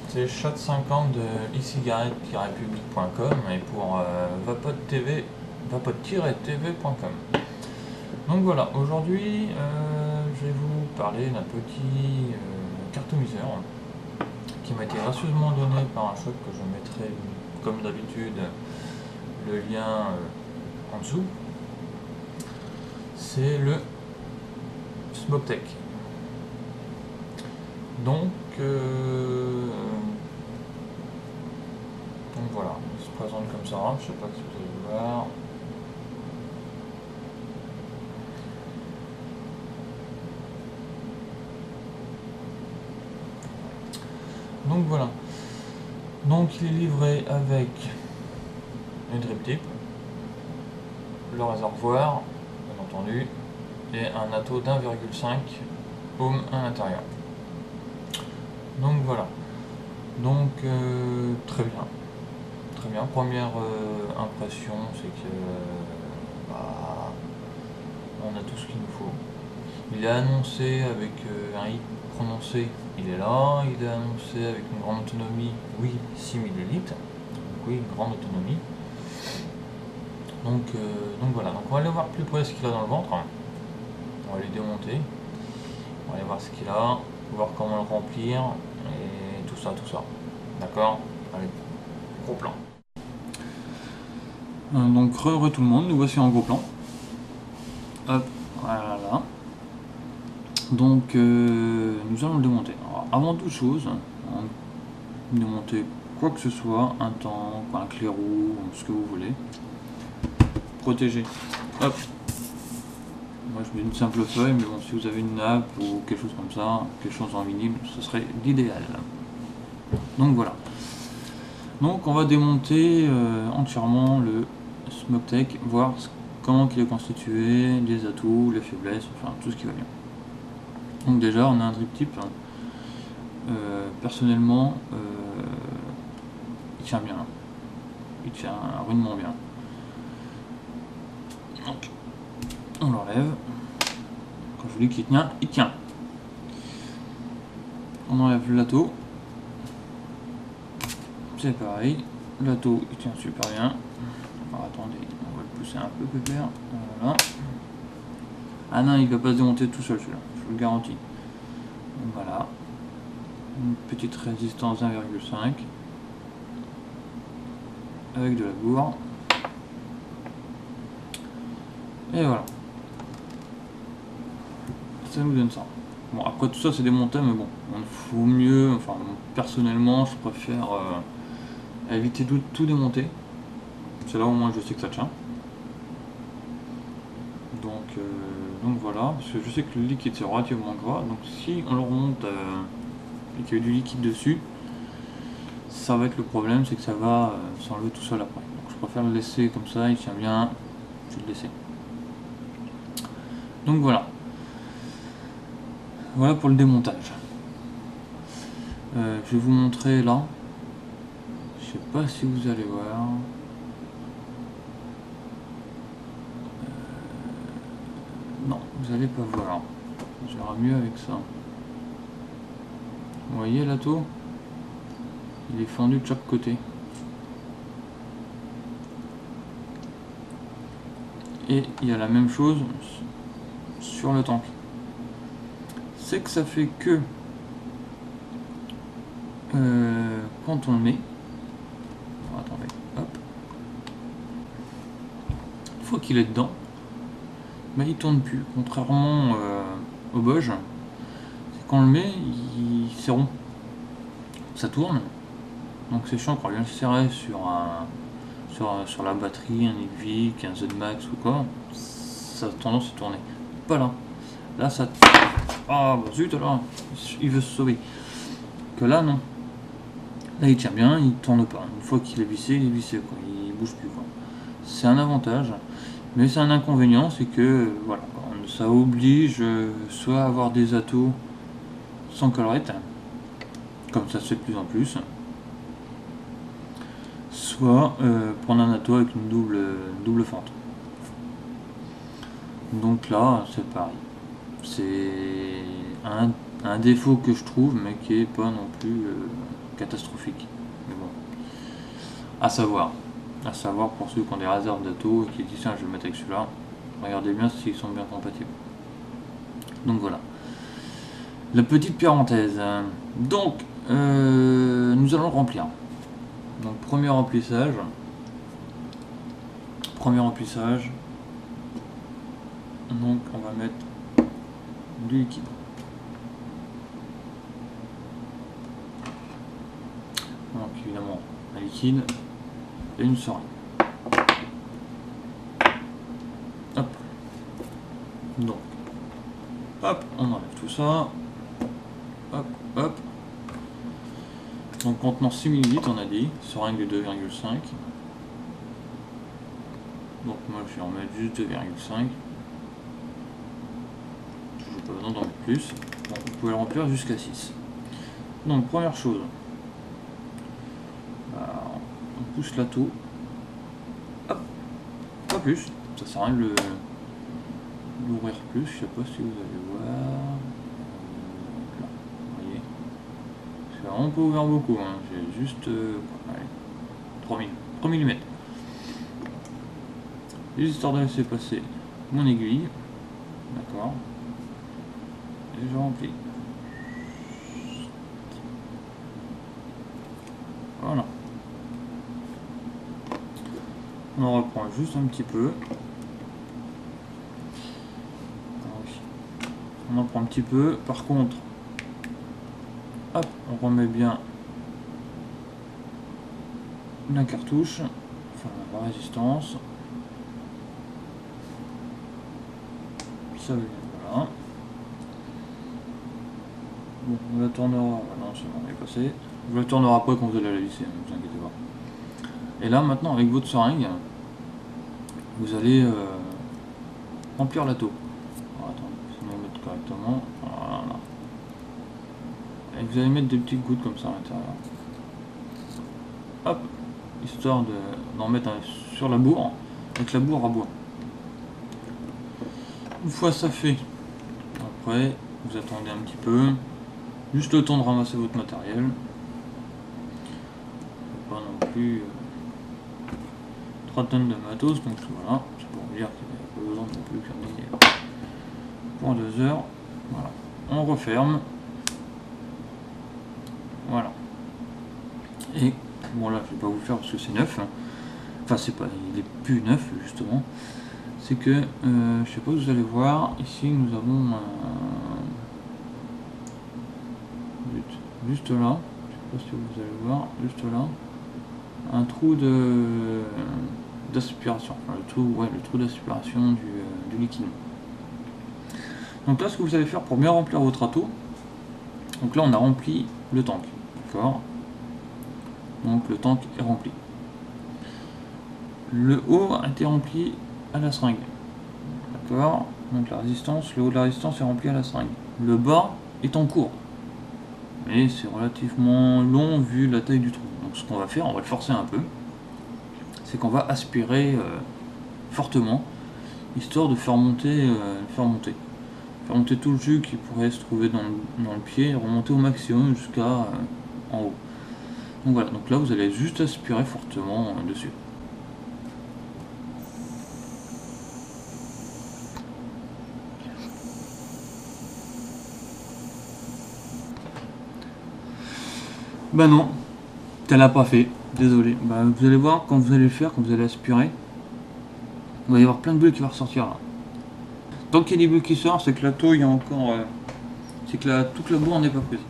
C'est Shot50 de e-cigarette-public.com et pour vapote-tv.com. Donc voilà, aujourd'hui je vais vous parler d'un petit cartomiseur qui m'a été gracieusement donné par un shop que je mettrai comme d'habitude le lien en dessous. C'est le Smoketech. Donc voilà, il se présente comme ça, je sais pas si vous allez voir. Donc voilà, donc il est livré avec une drip tip, le réservoir bien entendu, et un atto d'1,5 ohm à l'intérieur. Donc voilà, donc très bien. Très bien, première impression, c'est que on a tout ce qu'il nous faut. Il est annoncé avec un I prononcé, il est là. Il est annoncé avec une grande autonomie, oui, 6 ml. Donc oui, une grande autonomie. Donc voilà, donc on va aller voir plus près ce qu'il a dans le ventre. On va les démonter. On va aller voir ce qu'il a, voir comment le remplir et tout ça. D'accord? Allez, gros plan. Donc re tout le monde, nous voici en gros plan. Hop, voilà. Donc nous allons le démonter. Alors, avant toute chose, démonter quoi que ce soit, un tank, un clairou, ce que vous voulez. Protéger. Hop. Moi je mets une simple feuille, mais bon, si vous avez une nappe ou quelque chose comme ça, quelque chose en vinyle, ce serait l'idéal. Donc voilà. Donc on va démonter entièrement le Smoketech, voir comment il est constitué, les atouts, les faiblesses, enfin tout ce qui va bien. Donc déjà on a un drip tip, personnellement il tient bien, il tient rudement bien. Donc on l'enlève, quand je vous dis qu'il tient, il tient. On enlève l'atto, c'est pareil, l'atto il tient super bien. Alors attendez, on va le pousser un peu pépère, voilà. Ah non, il va pas se démonter tout seul celui-là, je vous le garantis. Donc voilà, une petite résistance 1,5 avec de la bourre. Et voilà, ça nous donne ça. Bon, après tout ça c'est démontable, mais bon, on faut mieux, enfin personnellement je préfère éviter de tout démonter. C'est là au moins je sais que ça tient. Donc voilà, parce que je sais que le liquide c'est relativement gras, donc si on le remonte et qu'il y a du liquide dessus, ça va être le problème, c'est que ça va s'enlever tout seul après. Donc je préfère le laisser comme ça, il tient bien, je vais le laisser. Donc voilà. Voilà pour le démontage. Je vais vous montrer là. Je sais pas si vous allez voir. Non, vous allez pas voir. Ça ira mieux avec ça. Vous voyez l'atto? Il est fendu de chaque côté. Et il y a la même chose sur le tank. C'est que ça fait que quand on le met, attendez, hop, une fois qu'il est dedans, mais il tourne plus. Contrairement au Bosch, quand on le met, c'est rond, ça tourne. Donc c'est chiant quand on vient le serrer sur la batterie, un Evic, un Z-Max ou quoi, ça a tendance à tourner. Pas là. Là ça. Ah bah zut alors, il veut se sauver. Que là non. Là il tient bien, il tourne pas. Une fois qu'il est vissé, il est vissé quoi. Il bouge plus quoi. C'est un avantage, mais c'est un inconvénient, c'est que voilà, ça oblige soit à avoir des atouts sans collerette, comme ça se fait de plus en plus, soit prendre un ato avec une double fente. Donc là c'est pareil, c'est un défaut que je trouve, mais qui est pas non plus catastrophique. Mais bon, à savoir pour ceux qui ont des réserves d'ato et qui disent tiens je vais le mettre avec celui-là, regardez bien s'ils sont bien compatibles. Donc voilà. La petite parenthèse. Donc nous allons le remplir. Donc premier remplissage. Donc on va mettre du liquide. Donc évidemment un liquide et une seringue. Hop. Donc hop, on enlève tout ça. Hop, hop. Donc contenant 6 ml on a dit, seringue de 2,5. Donc moi je vais en mettre juste 2,5. Toujours pas besoin d'en mettre plus. Bon, vous pouvez le remplir jusqu'à 6. Donc première chose, on pousse l'ato. Hop, pas plus, ça sert à rien de l'ouvrir plus, je sais pas si vous allez voir. Là, vous voyez. C'est vraiment pas ouvert beaucoup, hein. J'ai juste 3 mm. Juste histoire de laisser passer mon aiguille. D'accord. Et je remplis. Voilà. On en reprend juste un petit peu. On en prend un petit peu. Par contre, hop, on remet bien la cartouche, enfin la résistance. Ça veut dire, voilà. Bon, on la tournera. Non, c'est bon, on est passé. On la tournera après quand vous allez la visser, ne vous inquiétez pas. Et là, maintenant, avec votre seringue, vous allez remplir l'ato. Attendez, si on va mettre correctement. Voilà. Et vous allez mettre des petites gouttes comme ça à l'intérieur. Hop, histoire d'en mettre sur la bourre, avec la bourre à bois. Une fois ça fait, après, vous attendez un petit peu, juste le temps de ramasser votre matériel. Pas non plus 3 tonnes de matos, donc voilà, c'est pour vous dire qu'il n'y a pas besoin non plus qu'on ait pour 2 heures. Voilà, on referme. Voilà. Et bon là je vais pas vous le faire parce que c'est neuf. Enfin c'est pas, il est plus neuf justement. C'est que je sais pas si vous allez voir, ici nous avons juste là, je sais pas si vous allez voir, juste là, un trou d'aspiration, enfin le trou d'aspiration du liquide. Donc là ce que vous allez faire pour bien remplir votre ato, donc là on a rempli le tank, d'accord. Donc le tank est rempli. Le haut a été rempli à la seringue. D'accord. Donc la résistance, le haut de la résistance est rempli à la seringue. Le bas est en cours. Mais c'est relativement long vu la taille du trou. Donc ce qu'on va faire, on va le forcer un peu. C'est qu'on va aspirer fortement, histoire de faire monter tout le jus qui pourrait se trouver dans le pied et remonter au maximum jusqu'à en haut. Donc voilà, donc là vous allez juste aspirer fortement dessus. Bah non, tu l'as pas fait, désolé. Bah vous allez voir quand vous allez le faire, quand vous allez aspirer, il va y avoir plein de bulles qui vont ressortir là. Tant qu'il y a des bulles qui sortent, c'est que la taux il y a encore. C'est que toute la bourre n'est pas prise.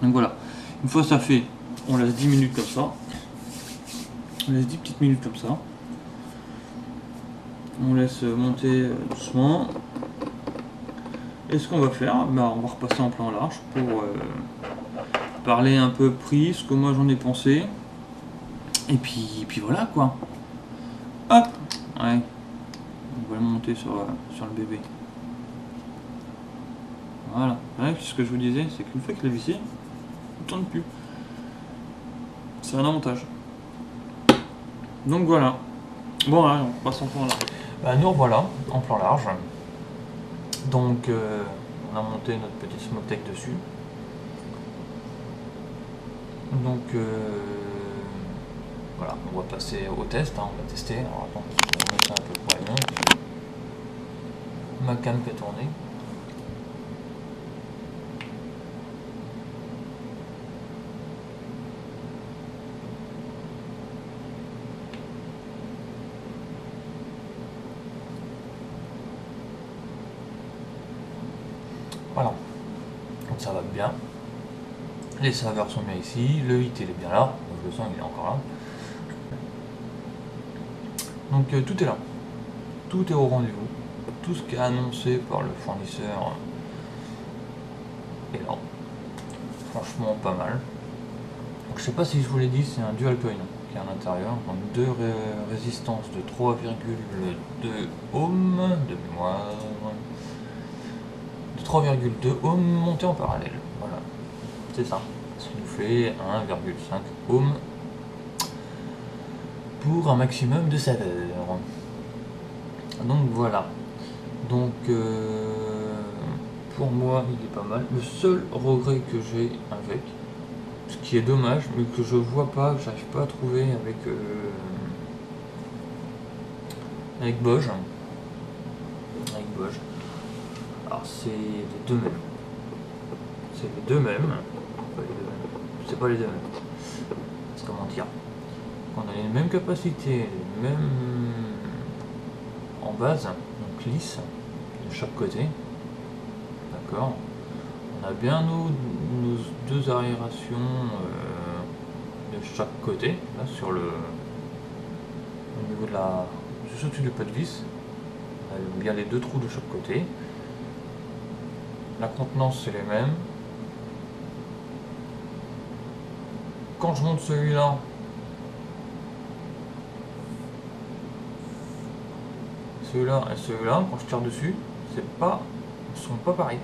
Donc voilà. Une fois ça fait, on laisse 10 minutes comme ça. On laisse 10 petites minutes comme ça. On laisse monter doucement. Et ce qu'on va faire, bah, on va repasser en plan large pour parler un peu prix, ce que moi j'en ai pensé. Et puis voilà quoi. Hop. Ouais. On va le monter sur le bébé. Voilà, ouais, ce que je vous disais, c'est qu'une fois qu'il est vissé, il ne tourne plus. C'est un avantage. Donc voilà. Bon, allez, on passe en plan large. Bah, nous revoilà en plan large. Donc, on a monté notre petite Smoketech dessus. Donc, voilà, on va passer au test. Hein, on va tester. Alors, attends, je vais remettre ça un peu pour la main. Ma cam qui a tourné. Voilà, donc ça va bien. Les saveurs sont bien ici, le hit il est bien là, donc le son il est encore là. Donc tout est là, tout est au rendez-vous, tout ce qui est annoncé par le fournisseur est là. Franchement pas mal. Donc je sais pas si je vous l'ai dit, c'est un dual coin qui est à l'intérieur, donc deux résistances de 3,2 ohms de mémoire. De 3,2 ohms montées en parallèle. Voilà, c'est ça. Ce qui nous fait 1,5 ohms pour un maximum de saveur. Donc voilà. Donc pour moi il est pas mal. Le seul regret que j'ai avec, ce qui est dommage, mais que je vois pas, que j'arrive pas à trouver avec Bosch. Avec Bosch. Alors c'est les deux mêmes. C'est les deux mêmes. C'est pas les deux mêmes. C'est comment dire. On a les mêmes capacités, les mêmes en base, donc lisse de chaque côté. D'accord. On a bien nos deux aérations de chaque côté, là sur le au niveau de la. Juste au-dessus du pas de vis. On a bien les deux trous de chaque côté. La contenance c'est les mêmes. Quand je monte celui-là, celui-là et celui-là, quand je tire dessus, ils sont pas pareils.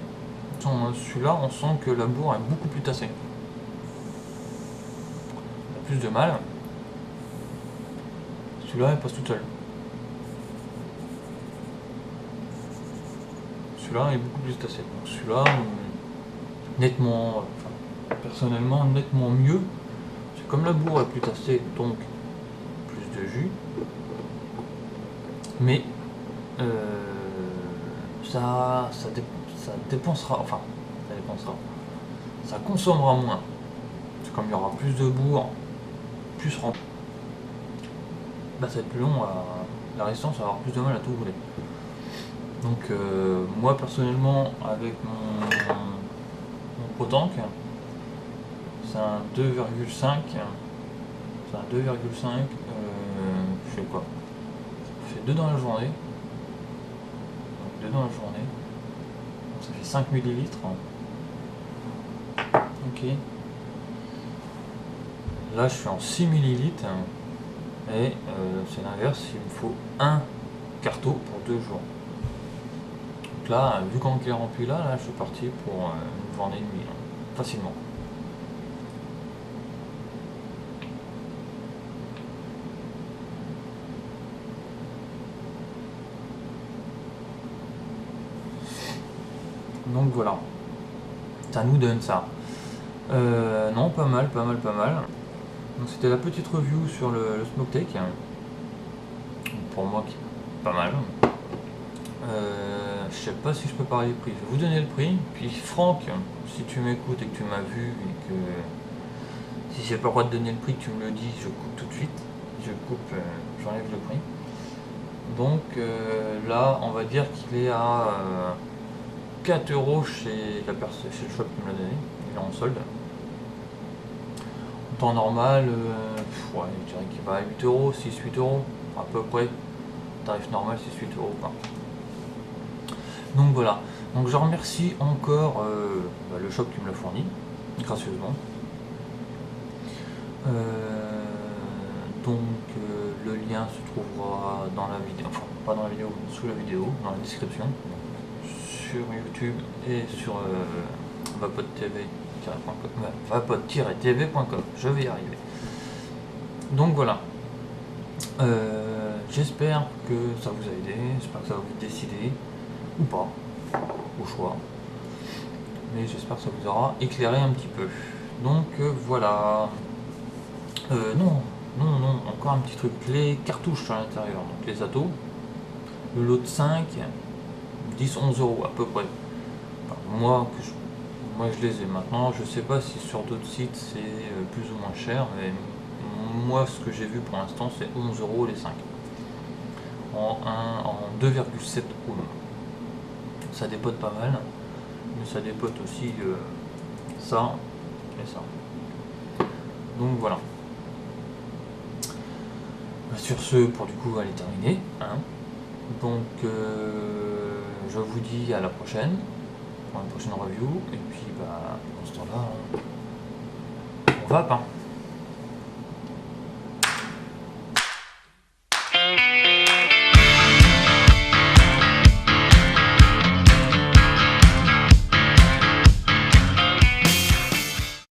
Celui-là, on sent que la bourre est beaucoup plus tassée. On a plus de mal. Celui-là, il passe tout seul. Celui-là est beaucoup plus tassé. Donc celui-là, nettement, personnellement, nettement mieux. C'est comme la bourre est plus tassée, donc plus de jus. Mais ça dépensera, enfin, ça dépensera. Ça consommera moins. C'est comme il y aura plus de bourre, plus rempli. Bah, ça va être plus long, la résistance va avoir plus de mal à tout rouler. Donc moi personnellement avec mon ProTank, c'est un 2,5. C'est un 2,5. Je sais quoi. Je fais 2 dans la journée. Donc 2 dans la journée. Donc ça fait 5 millilitres. Ok. Là je suis en 6 millilitres. Et c'est l'inverse, il me faut un carton pour 2 jours. Donc là, vu comment il est rempli là, je suis parti pour une journée et demie, facilement. Donc voilà, ça nous donne ça. Non, pas mal. Donc c'était la petite review sur le Smoketech. Pour moi, qui est pas mal. Je sais pas si je peux parler du prix. Je vais vous donner le prix. Puis Franck, si tu m'écoutes et que tu m'as vu et que si j'ai pas le droit de donner le prix, que tu me le dis, je coupe tout de suite. Je coupe, j'enlève le prix. Donc là, on va dire qu'il est à 4 € chez le shop qui me l'a donné. Il est en solde. En temps normal, ouais, je dirais qu'il va à 8 €, 6-8 € à peu près. Tarif normal 6-8 € quoi. Donc voilà, donc je remercie encore le shop qui me l'a fourni, gracieusement. Donc le lien se trouvera dans la vidéo, enfin pas dans la vidéo, mais sous la vidéo, dans la description. sur YouTube et sur vapod-tv.com. Je vais y arriver. Donc voilà. J'espère que ça vous a aidé, j'espère que ça va vous décider, ou pas, au choix. Mais j'espère que ça vous aura éclairé un petit peu. Donc voilà. Non, encore un petit truc. Les cartouches à l'intérieur, donc les atos. Le lot de 5, 10, 11 euros à peu près. Enfin, moi je les ai maintenant. Je sais pas si sur d'autres sites c'est plus ou moins cher, mais moi ce que j'ai vu pour l'instant c'est 11 euros les 5. En 2,7 ohms. Ça dépote pas mal, mais ça dépote aussi ça et ça. Donc voilà. Sur ce, pour du coup, elle est terminée. Hein. Donc, je vous dis à la prochaine, pour une prochaine review. Et puis, bah, dans ce temps-là, on va pas.